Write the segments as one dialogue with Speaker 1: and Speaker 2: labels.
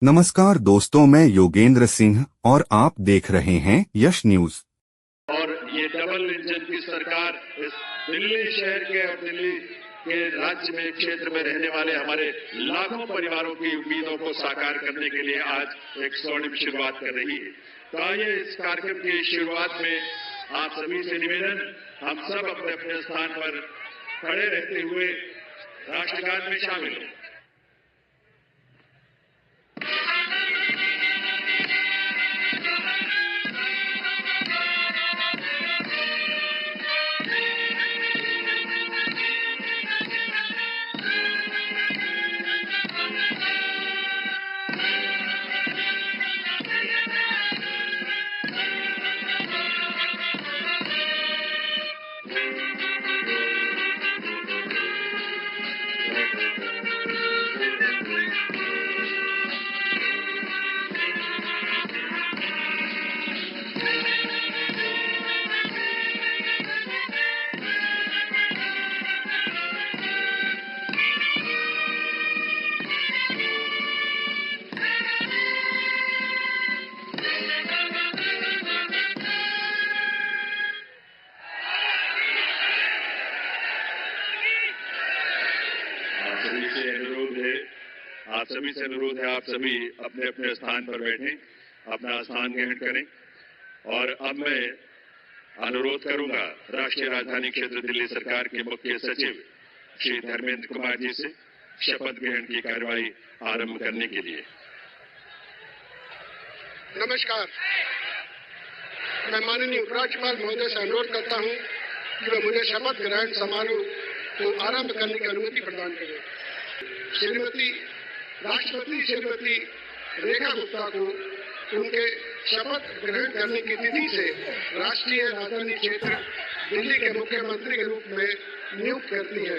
Speaker 1: नमस्कार दोस्तों, मैं योगेंद्र सिंह और आप देख रहे हैं यश न्यूज।
Speaker 2: और ये डबल इंजन की सरकार इस दिल्ली शहर के और दिल्ली के राज्य में क्षेत्र में रहने वाले हमारे लाखों परिवारों की उम्मीदों को साकार करने के लिए आज एक स्वर्णिम शुरुआत कर रही है। तो आइए इस कार्यक्रम की शुरुआत में आप सभी से निवेदन, हम सब अपने अपने स्थान पर खड़े रहते हुए राष्ट्रगान में शामिल हों। आप सभी से अनुरोध है, आप सभी अपने अपने स्थान पर बैठें, अपना स्थान ग्रहण करें। और अब मैं अनुरोध करूंगा राष्ट्रीय राजधानी क्षेत्र दिल्ली सरकार के मुख्य सचिव श्री धर्मेंद्र कुमार जी से शपथ ग्रहण की कार्यवाही आरंभ करने के लिए।
Speaker 3: नमस्कार, मैं माननीय उपराज्यपाल महोदय से अनुरोध करता हूं कि वे मुझे शपथ ग्रहण समारोह को आरंभ करने की अनुमति प्रदान करें। राष्ट्रपति श्रीमती रेखा गुप्ता को उनके शपथ ग्रहण करने की तिथि से राष्ट्रीय राजधानी क्षेत्र दिल्ली के मुख्यमंत्री के रूप में नियुक्त करती है।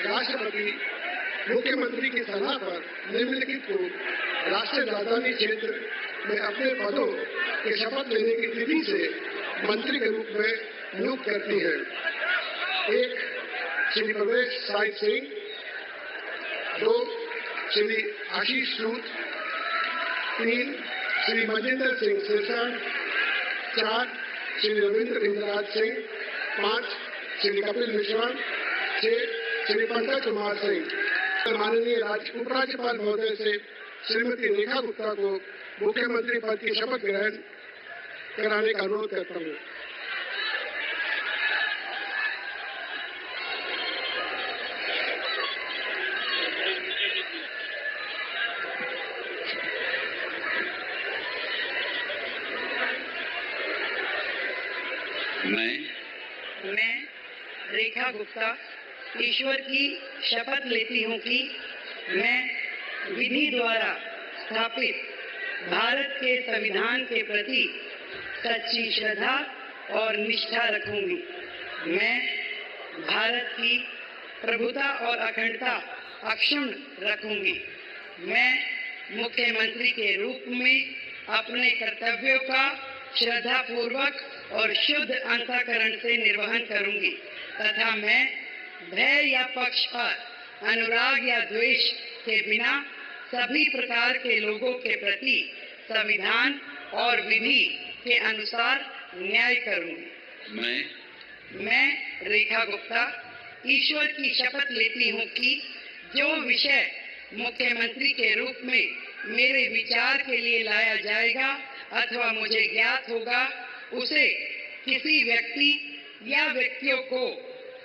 Speaker 3: राष्ट्रपति मुख्यमंत्री की सलाह पर निम्नलिखित को राष्ट्रीय राजधानी क्षेत्र में अपने पदों के शपथ लेने की तिथि से मंत्री के रूप में नियुक्त करती है। 1. श्री प्रवेश साहिब सिंह, 2. श्री आशीष सूद, 3. श्री मजेंद्र सिंह सिरसा, 4. श्री रविंद्र इंद्रराज सिंह, 5. श्री कपिल मिश्रा, 6. श्री पंकज कुमार सिंह। माननीय उपराज्यपाल महोदय से श्रीमती रेखा गुप्ता को मुख्यमंत्री पद की शपथ ग्रहण कराने का अनुरोध करता हूँ।
Speaker 4: मैं रेखा गुप्ता ईश्वर की शपथ लेती हूँ कि मैं विधि द्वारा स्थापित भारत के संविधान के प्रति सच्ची श्रद्धा और निष्ठा रखूंगी। मैं भारत की प्रभुता और अखंडता अक्षुण्ण रखूंगी। मैं मुख्यमंत्री के रूप में अपने कर्तव्यों का श्रद्धापूर्वक और शुद्ध अंतःकरण से निर्वहन करूंगी तथा मैं भय या पक्षपात, अनुराग या द्वेष के बिना सभी प्रकार के लोगों के प्रति संविधान और विधि के अनुसार न्याय करूंगी। मैं रेखा गुप्ता ईश्वर की शपथ लेती हूँ कि जो विषय मुख्यमंत्री के रूप में मेरे विचार के लिए लाया जाएगा अथवा मुझे ज्ञात होगा, उसे किसी व्यक्ति या व्यक्तियों को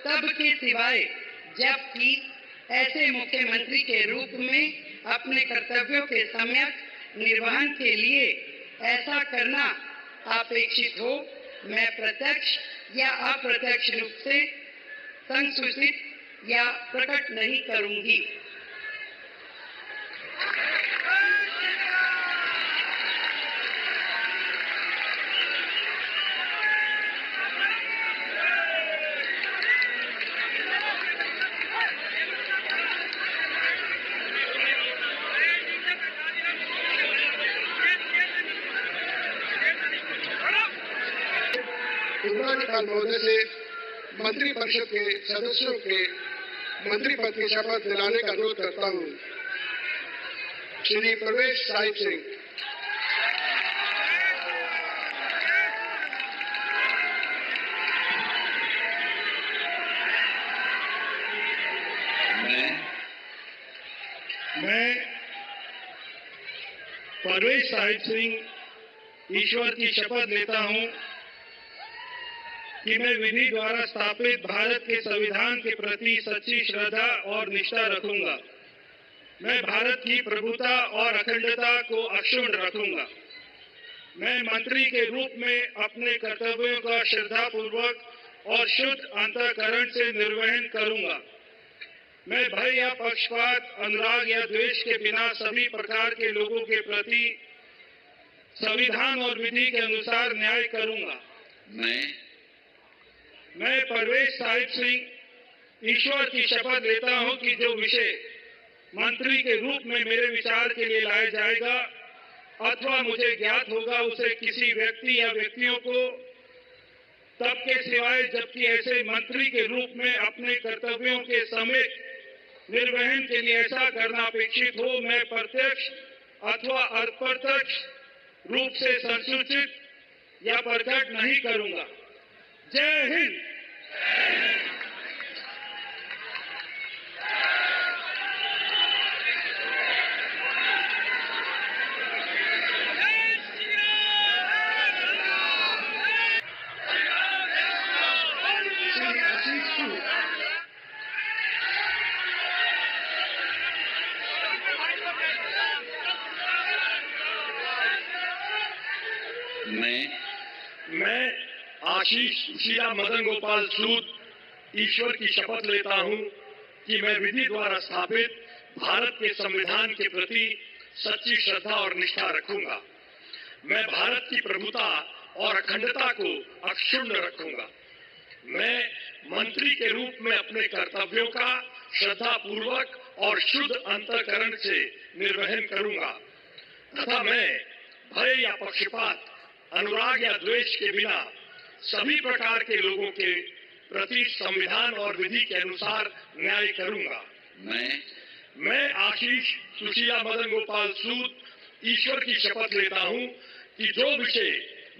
Speaker 4: तब के सिवाय जबकि ऐसे मुख्यमंत्री के रूप में अपने कर्तव्यों के सम्यक निर्वहन के लिए ऐसा करना अपेक्षित हो, मैं प्रत्यक्ष या अप्रत्यक्ष रूप से संसूचित या प्रकट नहीं करूंगी।
Speaker 3: उपराज्यपाल महोदय से मंत्रिपरिषद के सदस्यों के मंत्री पद की शपथ दिलाने का अनुरोध करता हूं। श्री प्रवेश साहिब सिंह।
Speaker 5: मैं परवेश साहिब सिंह ईश्वर की शपथ लेता हूं कि मैं विधि द्वारा स्थापित भारत के संविधान के प्रति सच्ची श्रद्धा और निष्ठा रखूंगा। मैं भारत की प्रभुता और अखंडता को अक्षुण्ण रखूंगा। मैं मंत्री के रूप में अपने कर्तव्यों का श्रद्धापूर्वक और शुद्ध अंतःकरण से निर्वहन करूंगा। मैं भय या पक्षपात, अनुराग या द्वेष के बिना सभी प्रकार के लोगों के प्रति संविधान और विधि के अनुसार न्याय करूंगा। मैं परवेश साहिब सिंह ईश्वर की शपथ लेता हूं कि जो विषय मंत्री के रूप में मेरे विचार के लिए लाया जाएगा अथवा मुझे ज्ञात होगा, उसे किसी व्यक्ति या व्यक्तियों को तब के सिवाय जबकि ऐसे मंत्री के रूप में अपने कर्तव्यों के समेत निर्वहन के लिए ऐसा करना अपेक्षित हो, मैं प्रत्यक्ष अथवा अप्रत्यक्ष रूप से संसूचित या प्रकट नहीं करूंगा। जय हिंद।
Speaker 6: मैं आशीष सुशीला मदन गोपाल सूद ईश्वर की शपथ लेता हूं कि मैं विधि द्वारा स्थापित भारत के संविधान के प्रति सच्ची श्रद्धा और निष्ठा रखूंगा। मैं भारत की प्रभुता और अखंडता को अक्षुण्ण रखूंगा। मैं मंत्री के रूप में अपने कर्तव्यों का श्रद्धापूर्वक और शुद्ध अंतःकरण से निर्वहन करूंगा तथा मैं भय या पक्षपात, अनुराग या द्वेष के बिना सभी प्रकार के लोगों के प्रति संविधान और विधि के अनुसार न्याय करूंगा। मैं आशीष सुशीला मदन गोपाल सूद ईश्वर की शपथ लेता हूं कि जो विषय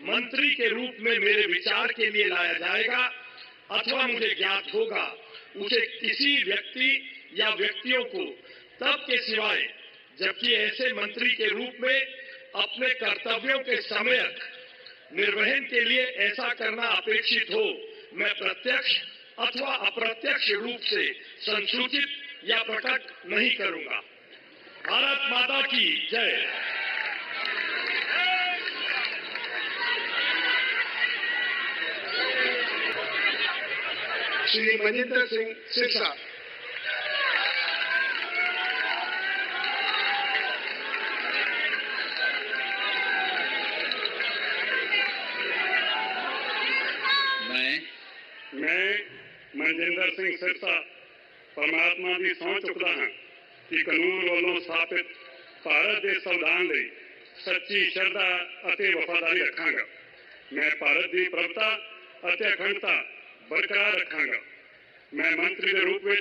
Speaker 6: मंत्री के रूप में मेरे विचार के लिए लाया जाएगा अथवा मुझे ज्ञात होगा, उसे किसी व्यक्ति या व्यक्तियों को तब के सिवाय जबकि ऐसे मंत्री के रूप में अपने कर्तव्यों के समेत निर्वहन के लिए ऐसा करना अपेक्षित हो, मैं प्रत्यक्ष अथवा अप्रत्यक्ष रूप से संसूचित या प्रकट नहीं करूंगा। भारत माता की जय।
Speaker 3: श्री मनिंदर सिंह सिरसा।
Speaker 5: मैं मनजिंदर सिंह सिरसा परमात्मा की सौं चुकता हाँ कि कानून वालों स्थापित भारत के संविधान ਲਈ सच्ची श्रद्धा ਅਤੇ वफादारी रखांगा। मैं भारत की प्रभुता ਅਤੇ अखंडता बरकरार रखांगा। मैं मंत्री के रूप में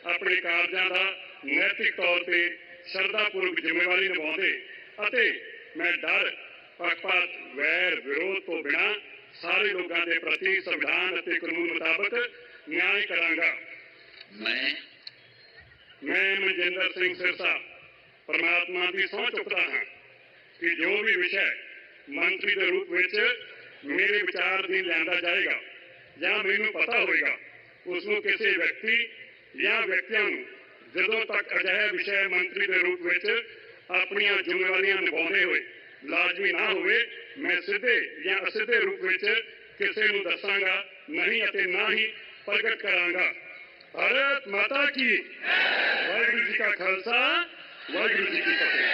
Speaker 5: अपने कार्यों का नैतिक तौर पर श्रद्धापूर्वक जिम्मेवारी निभाते ਅਤੇ मैं डर, पक्षपात, वैर, विरोध तो बिना सारे लोगों के प्रति संविधान और कानून मुताबिक न्याय करांगा। मैं मनजिंदर सिंह सिरसा परमात्मा की सौं चुकता हाँ कि जो भी विषय मंत्री के रूप में मेरे विचार अधीन लिया जाएगा या मैनू पता होगा, उसनों किसी व्यक्ति या व्यक्तियों जदों तक अजिहा विषय मंत्री के रूप में अपन जिम्मेवारियां निभाते हुए लाजमी ना होवे, मैं सीधे या असीधे रूप में किसी को दसांगा नहीं अते ना ही प्रगट करांगा। भारत माता की वाहिगुरू जी का खालसा, वाहिगुरू जी की फतेह।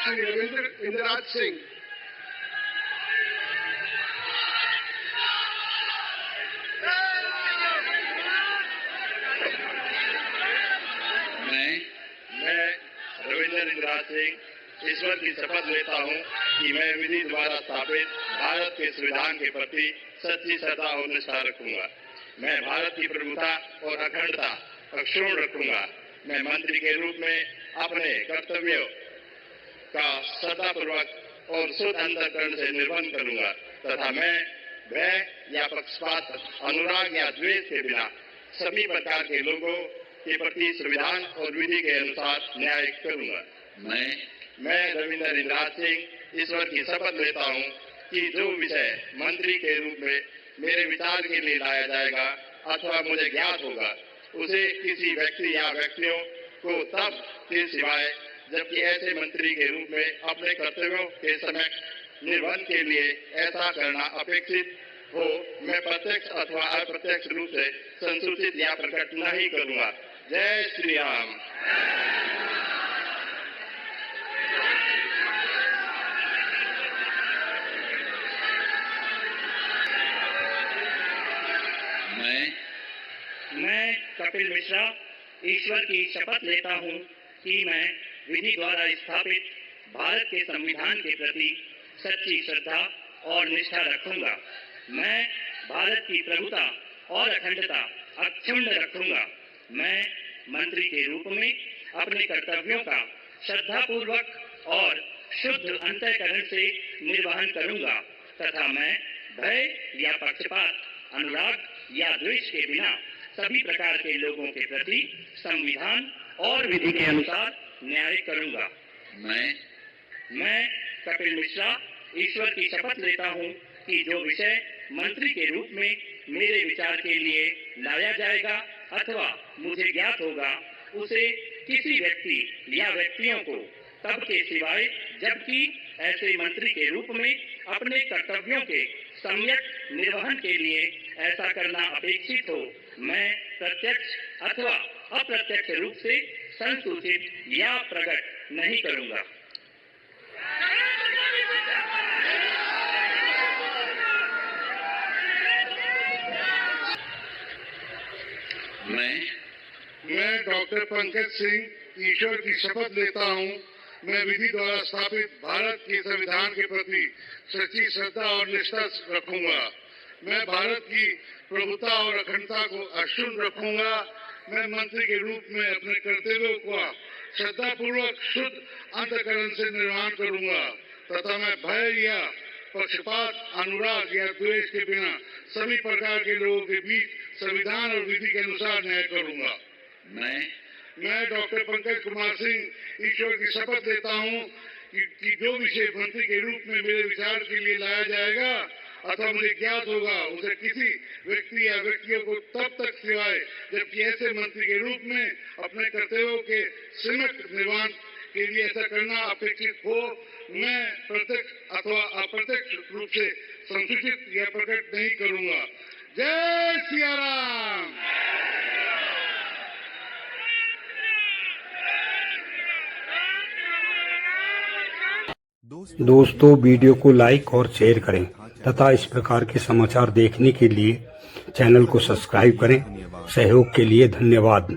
Speaker 3: श्री रविंद्र इंद्रराज सिंह।
Speaker 6: मैं
Speaker 2: रविंद्र इंदिराज सिंह ईश्वर की शपथ लेता हूँ कि मैं विधि द्वारा स्थापित भारत के संविधान के प्रति सच्ची श्रद्धा और निष्ठा रखूंगा। मैं भारत की प्रभुता और अखंडता अक्षुण्ण रखूंगा। मैं मंत्री के रूप में अपने कर्तव्यों का श्रद्धापूर्वक और शुद्ध अंतःकरण से निर्वहन करूंगा तथा मैं भय या पक्षपात, अनुराग या द्वेष के बिना सभी प्रकार के लोगों के प्रति संविधान और विधि के अनुसार न्याय करूंगा। मैं रविंद्र इंदिराज सिंह ईश्वर की शपथ लेता हूं कि जो विषय मंत्री के रूप में मेरे विचार के लिए लाया जाएगा अथवा मुझे ज्ञात होगा उसे किसी व्यक्ति या व्यक्तियों को तब के सिवाय जबकि ऐसे मंत्री के रूप में अपने कर्तव्यों के समय निर्वहन के लिए ऐसा करना अपेक्षित हो मैं प्रत्यक्ष अथवा अप्रत्यक्ष रूप से संसूचित या प्रकट नहीं करूंगा। जय श्री राम।
Speaker 7: मैं कपिल मिश्रा ईश्वर की शपथ लेता हूँ कि मैं विधि द्वारा स्थापित भारत के संविधान के प्रति सच्ची श्रद्धा और निष्ठा रखूंगा। मैं भारत की प्रभुता और अखंडता अक्षुण्ण रखूंगा। मैं मंत्री के रूप में अपने कर्तव्यों का श्रद्धापूर्वक और शुद्ध अंतःकरण से निर्वहन करूंगा तथा मैं भय या पक्षपात, अनुराग या द्वेष के बिना सभी प्रकार के लोगों के प्रति संविधान और विधि के अनुसार न्याय करूंगा। मैं कपिल मिश्रा ईश्वर की शपथ लेता हूं कि जो विषय मंत्री के रूप में मेरे विचार के लिए लाया जाएगा अथवा मुझे ज्ञात होगा उसे किसी व्यक्ति या व्यक्तियों को तब के सिवाय जबकि ऐसे मंत्री के रूप में अपने कर्तव्यों के सम्यक निर्वहन के लिए ऐसा करना अपेक्षित हो मैं प्रत्यक्ष अथवा अप्रत्यक्ष रूप से संसूचित या प्रकट नहीं करूंगा।
Speaker 3: मैं डॉक्टर पंकज सिंह ईश्वर की शपथ लेता हूँ मैं विधि द्वारा स्थापित भारत के संविधान के प्रति सच्ची श्रद्धा और निष्ठा रखूंगा। मैं भारत की प्रभुता और अखंडता को अक्षुण्ण रखूंगा। मैं मंत्री के रूप में अपने कर्तव्यों का श्रद्धापूर्वक शुद्ध अंतःकरण से निर्वहन करूंगा तथा मैं भय या पक्षपात, अनुराग या द्वेष के बिना सभी प्रकार के लोगों के बीच संविधान और विधि के अनुसार न्याय करूंगा। मैं डॉक्टर पंकज कुमार सिंह ईश्वर की शपथ लेता हूँ कि जो विषय मंत्री के रूप में मेरे विचार के लिए लाया जाएगा अथवा मुझे ज्ञात होगा उसे किसी व्यक्ति या व्यक्तियों को तब तक सिवाय जबकि ऐसे मंत्री के रूप में अपने कर्तव्यों के सम्यक निर्वहन के लिए ऐसा करना अपेक्षित हो मैं प्रत्यक्ष अथवा अप्रत्यक्ष रूप से संसूचित या प्रकट नहीं करूंगा। जय सिया राम।
Speaker 8: दोस्तों वीडियो को लाइक और शेयर करें तथा इस प्रकार के समाचार देखने के लिए चैनल को सब्सक्राइब करें। सहयोग के लिए धन्यवाद।